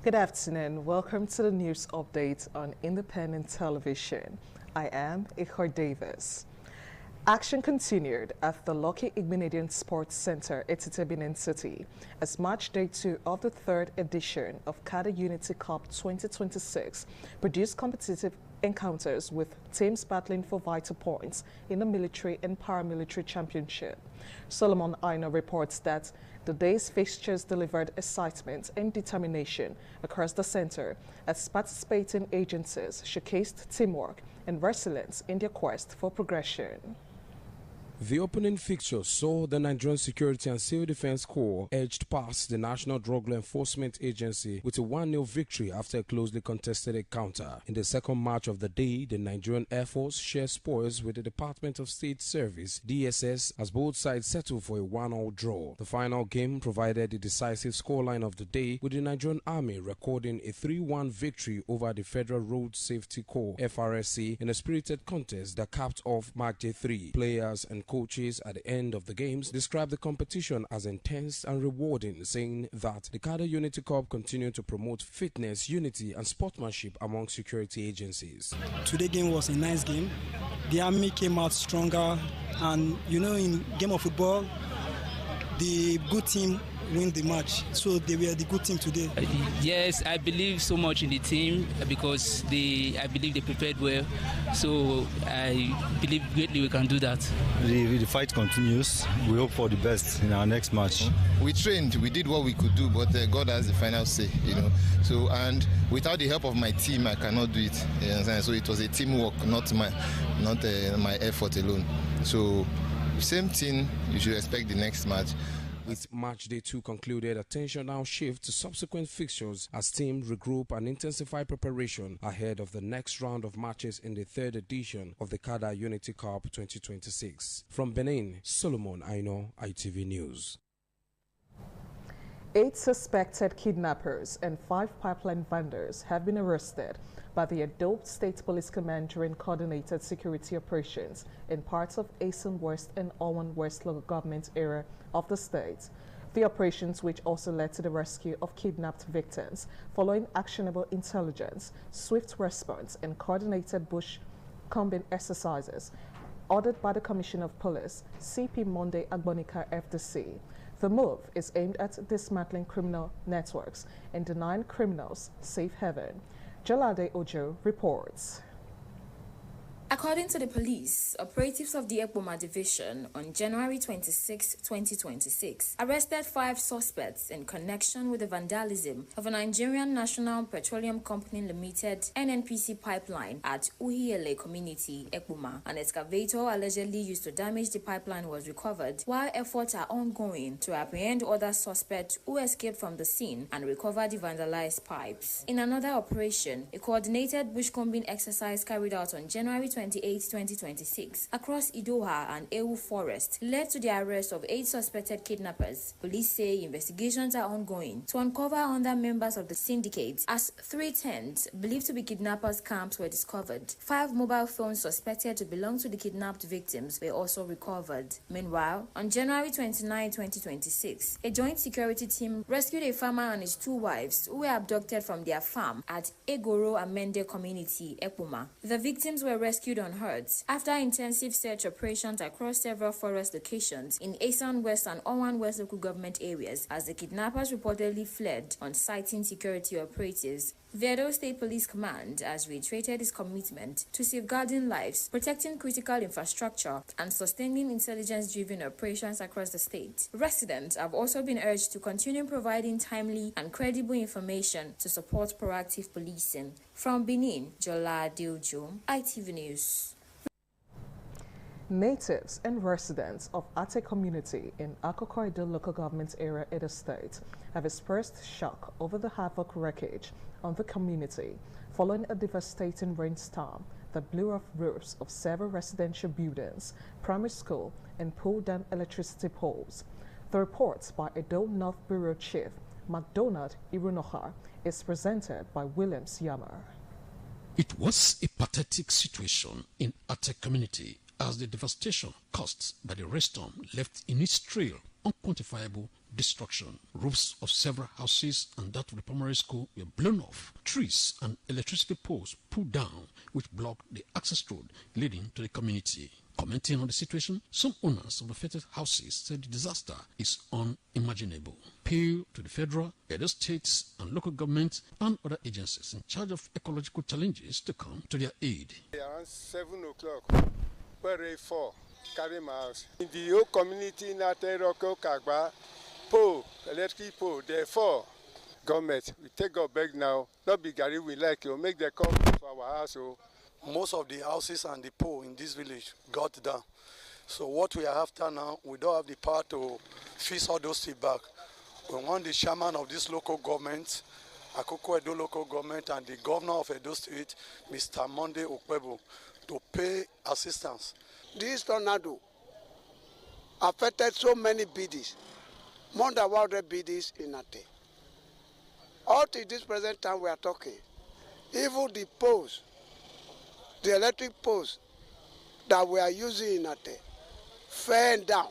Good afternoon. Welcome to the news update on Independent Television. I am Ichor Davis. Action continued at the Lucky Igbenedion Sports Center, Etite, Benin City, as match day 2 of the 3rd edition of CADA Unity Cup 2026 produced competitive encounters with teams battling for vital points in the military and paramilitary championship. Solomon Aino reports that the day's fixtures delivered excitement and determination across the center as participating agencies showcased teamwork and resilience in their quest for progression. The opening fixture saw the Nigerian Security and Civil Defense Corps edged past the National Drug Law Enforcement Agency with a 1-0 victory after a closely contested encounter. In the second match of the day, the Nigerian Air Force shared spoils with the Department of State Service, DSS, as both sides settled for a 1-1 draw. The final game provided the decisive scoreline of the day, with the Nigerian Army recording a 3-1 victory over the Federal Road Safety Corps, FRSC, in a spirited contest that capped off Mark Day 3. Players and coaches at the end of the games described the competition as intense and rewarding, saying that the CADA Unity Cup continued to promote fitness, unity and sportsmanship among security agencies. Today's game was a nice game. The Army came out stronger, and in game of football, the good team win the match, so they were the good team today. Yes, I believe so much in the team because I believe they prepared well, so I believe greatly we can do that. The fight continues. We hope for the best in our next match. We trained, we did what we could do, but God has the final say, So, and without the help of my team, I cannot do it. You understand? So it was a teamwork, not my effort alone. So, same thing. You should expect the next match. With match day 2 concluded, attention now shifts to subsequent fixtures as teams regroup and intensify preparation ahead of the next round of matches in the 3rd edition of the CADA Unity Cup 2026. From Benin, Solomon Aino, ITV News. 8 suspected kidnappers and 5 pipeline vendors have been arrested by the Edo State Police Command during coordinated security operations in parts of Asan West and Owan West local government area of the state. The operations, which also led to the rescue of kidnapped victims following actionable intelligence, swift response and coordinated bush combing exercises ordered by the Commissioner of Police, CP Monday Agbonika FDC. The move is aimed at dismantling criminal networks and denying criminals safe haven. Jalade Ojo reports. According to the police, operatives of the Ekpoma Division on January 26, 2026, arrested 5 suspects in connection with the vandalism of a Nigerian National Petroleum Company Limited NNPC pipeline at Uhiele community, Ekpoma. An excavator allegedly used to damage the pipeline was recovered, while efforts are ongoing to apprehend other suspects who escaped from the scene and recover the vandalized pipes. In another operation, a coordinated bushcombing exercise carried out on January 28, 2026, across Idoha and Ewu Forest led to the arrest of 8 suspected kidnappers. Police say investigations are ongoing to uncover other members of the syndicate, as 3 tents believed to be kidnappers' camps were discovered. 5 mobile phones suspected to belong to the kidnapped victims were also recovered. Meanwhile, on January 29, 2026, a joint security team rescued a farmer and his 2 wives who were abducted from their farm at Egoro Amende community, Ekpoma. The victims were rescued unhurt after intensive search operations across several forest locations in Asan West and Owan West local government areas, as the kidnappers reportedly fled on citing security operatives. The Edo State Police Command has reiterated its commitment to safeguarding lives, protecting critical infrastructure, and sustaining intelligence-driven operations across the state. Residents have also been urged to continue providing timely and credible information to support proactive policing. From Benin, Jola Diojo, ITV News. Natives and residents of Ate community in Akoko Edo local government area, Edo State, have expressed shock over the havoc wreckage on the community following a devastating rainstorm that blew off roofs of several residential buildings, primary school, and pulled down electricity poles. The report by Edo North Bureau Chief MacDonald Irunoha is presented by Williams Yammer. It was a pathetic situation in Ate community as the devastation caused by the rainstorm left in its trail unquantifiable destruction. Roofs of several houses and that of the primary school were blown off. Trees and electricity poles pulled down, which blocked the access road leading to the community. Commenting on the situation, some owners of the affected houses said the disaster is unimaginable. Appeal to the federal, Edo states and local governments and other agencies in charge of ecological challenges to come to their aid. Around 7 o'clock, where 4 carry my house. In the whole community in Ateroko, Kagba, pole, electric pole, therefore, government, we take our bag now, not be Gary we like, you make the come to our house. Most of the houses and the pole in this village got down. So what we are after now, we don't have the power to fix all those things back. We want the chairman of this local government, Akoko Edo local government, and the governor of Edo State, Mr. Monday Okpebo, to pay assistance. This tornado affected so many BDs, more than 100 BDs in Ate. Up to this present time we are talking, even the poles, the electric poles that we are using in Ate fell down.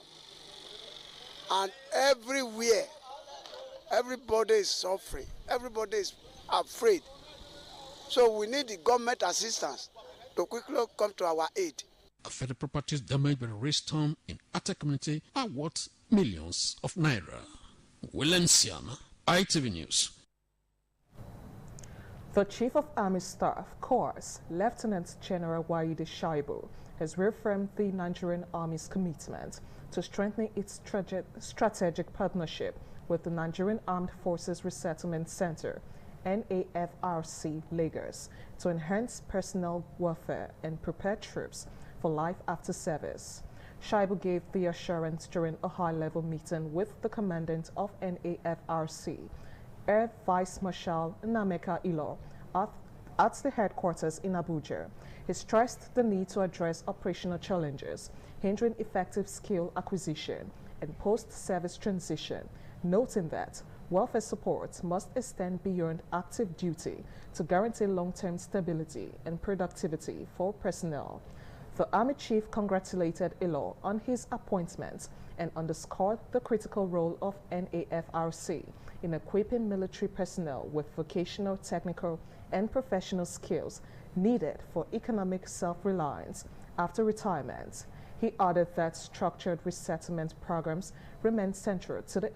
And everywhere, everybody is suffering. Everybody is afraid. So we need the government assistance to quickly come to our aid. Affected properties damaged by the rainstorm in Ate community are worth millions of naira. Williamsiana, ITV News. The Chief of Army Staff, Corps, Lieutenant General Waide Shaibu, has reaffirmed the Nigerian Army's commitment to strengthening its strategic partnership with the Nigerian Armed Forces Resettlement Center, NAFRC, Lagos, to enhance personnel welfare and prepare troops for life after service. Shaibu gave the assurance during a high-level meeting with the commandant of NAFRC, Air Vice Marshal Nameka Ilo, at the headquarters in Abuja. He stressed the need to address operational challenges hindering effective skill acquisition and post-service transition, noting that welfare support must extend beyond active duty to guarantee long-term stability and productivity for personnel. The Army Chief congratulated Ilo on his appointment and underscored the critical role of NAFRC in equipping military personnel with vocational, technical, and professional skills needed for economic self-reliance after retirement. He added that structured resettlement programs remain central to the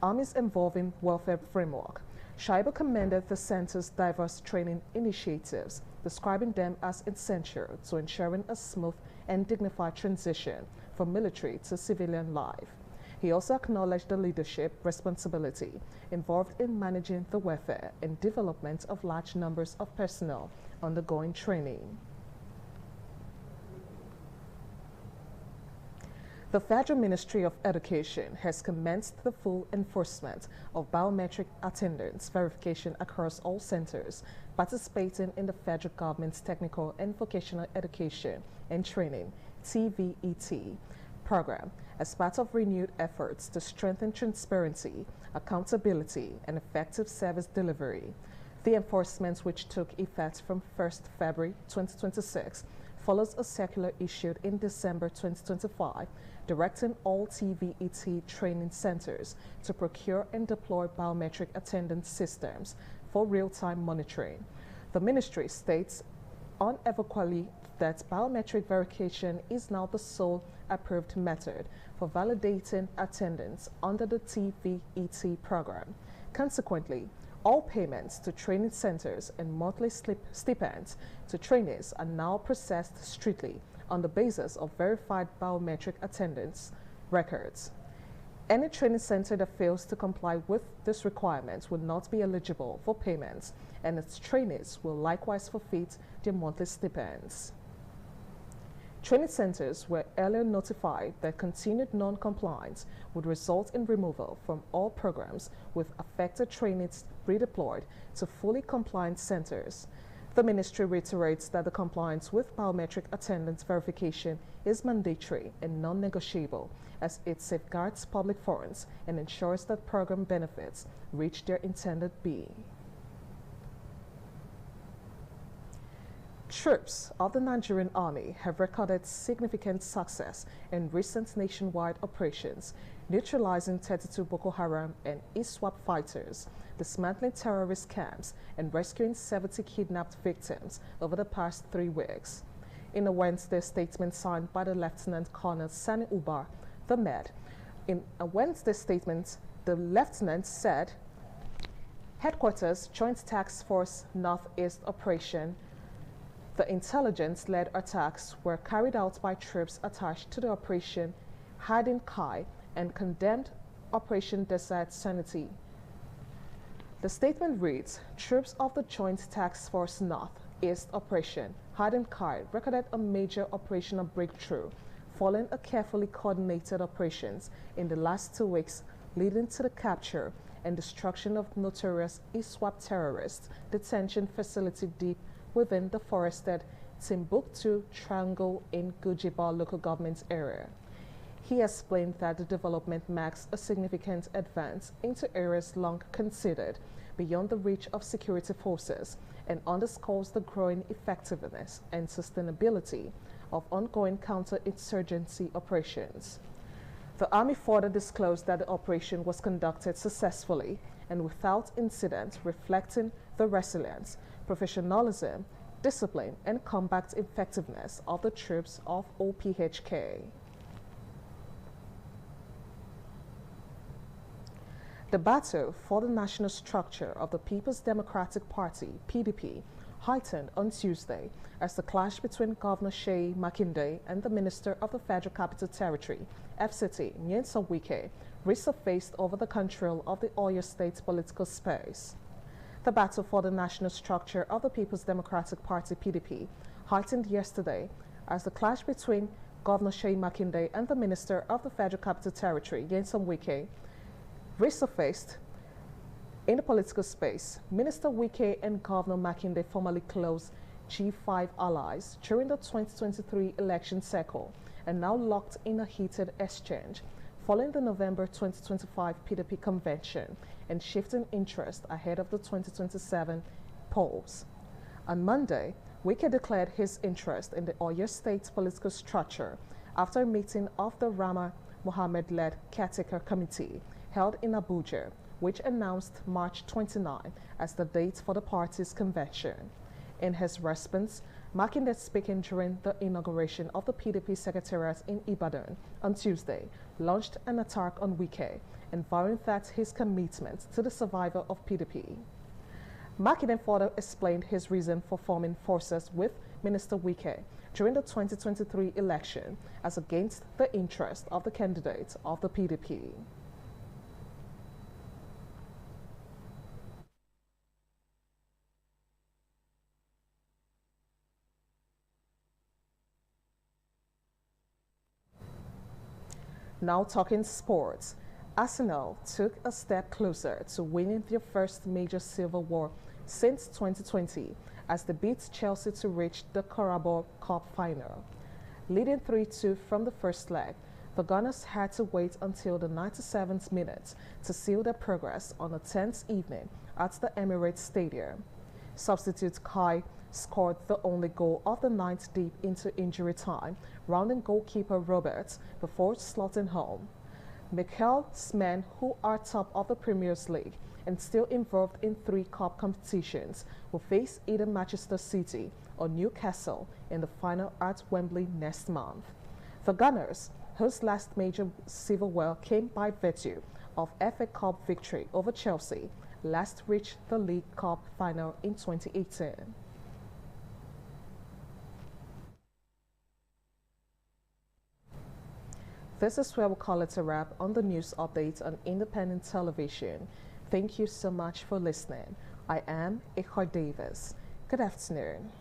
Army's evolving welfare framework. Shaibu commended the center's diverse training initiatives, describing them as essential to ensuring a smooth and dignified transition from military to civilian life. He also acknowledged the leadership responsibility involved in managing the welfare and development of large numbers of personnel undergoing training. The Federal Ministry of Education has commenced the full enforcement of biometric attendance verification across all centers participating in the federal government's Technical and Vocational Education and Training (TVET) program as part of renewed efforts to strengthen transparency, accountability, and effective service delivery. The enforcement, which took effect from 1st February 2026, follows a circular issued in December 2025 directing all TVET training centers to procure and deploy biometric attendance systems for real-time monitoring. The ministry states unequivocally that biometric verification is now the sole approved method for validating attendance under the TVET program. Consequently, all payments to training centers and monthly stipends to trainees are now processed strictly on the basis of verified biometric attendance records. Any training center that fails to comply with this requirement will not be eligible for payments, and its trainees will likewise forfeit their monthly stipends. Training centers were earlier notified that continued non-compliance would result in removal from all programs, with affected trainees redeployed to fully compliant centers. The ministry reiterates that the compliance with biometric attendance verification is mandatory and non-negotiable, as it safeguards public funds and ensures that program benefits reach their intended being. Troops of the Nigerian Army have recorded significant success in recent nationwide operations neutralizing 32 Boko Haram and ISWAP fighters, dismantling terrorist camps, and rescuing 70 kidnapped victims over the past 3 weeks. In a Wednesday statement signed by the Lieutenant Colonel Sani Uba, the Med, in a Wednesday statement, the lieutenant said, Headquarters, Joint Task Force Northeast Operation. The intelligence-led attacks were carried out by troops attached to the Operation Hardin Kai and condemned Operation Desert Sanity. The statement reads, troops of the Joint Task Force Northeast Operation Hardin Kai recorded a major operational breakthrough following a carefully coordinated operations in the last 2 weeks leading to the capture and destruction of notorious ISWAP terrorist detention facility deep within the forested Timbuktu Triangle in Gujiba local government area. He explained that the development marks a significant advance into areas long considered beyond the reach of security forces and underscores the growing effectiveness and sustainability of ongoing counterinsurgency operations. The Army further disclosed that the operation was conducted successfully and without incident, reflecting the resilience, professionalism, discipline, and combat effectiveness of the troops of OPHK. The battle for the national structure of the People's Democratic Party, PDP, heightened on Tuesday as the clash between Governor Seyi Makinde and the Minister of the Federal Capital Territory, FCT, Nyesom Wike, resurfaced over the control of the Oyo State political space. The battle for the national structure of the People's Democratic Party, PDP, heightened yesterday as the clash between Governor Seyi Makinde and the Minister of the Federal Capital Territory, Nyesom Wike, resurfaced in the political space. Minister Wike and Governor Makinde formally closed G5 allies during the 2023 election cycle and now locked in a heated exchange following the November 2025 PDP convention and shifting interest ahead of the 2027 polls. On Monday, Wike declared his interest in the Oyo State political structure after a meeting of the Rama Mohammed-led caretaker committee held in Abuja, which announced March 29 as the date for the party's convention. In his response, Makinde, speaking during the inauguration of the PDP secretariat in Ibadan on Tuesday, launched an attack on Wike and vowing that his commitment to the survival of PDP. Makinde further explained his reason for forming forces with Minister Wike during the 2023 election as against the interest of the candidate of the PDP. Now talking sports, Arsenal took a step closer to winning their first major silverware since 2020 as they beat Chelsea to reach the Carabao Cup final. Leading 3-2 from the first leg, the Gunners had to wait until the 97th minute to seal their progress on a tense evening at the Emirates Stadium. Substitute Kai scored the only goal of the night deep into injury time, rounding goalkeeper Roberts before slotting home. Mikel's men, who are top of the Premier League and still involved in 3 cup competitions, will face either Manchester City or Newcastle in the final at Wembley next month. The Gunners, whose last major silverware came by virtue of FA Cup victory over Chelsea, last reached the League Cup final in 2018. This is where we call it a wrap on the news updates on independent television. Thank you so much for listening. I am Ikhar Davis. Good afternoon.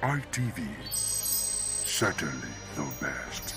ITV, certainly the best.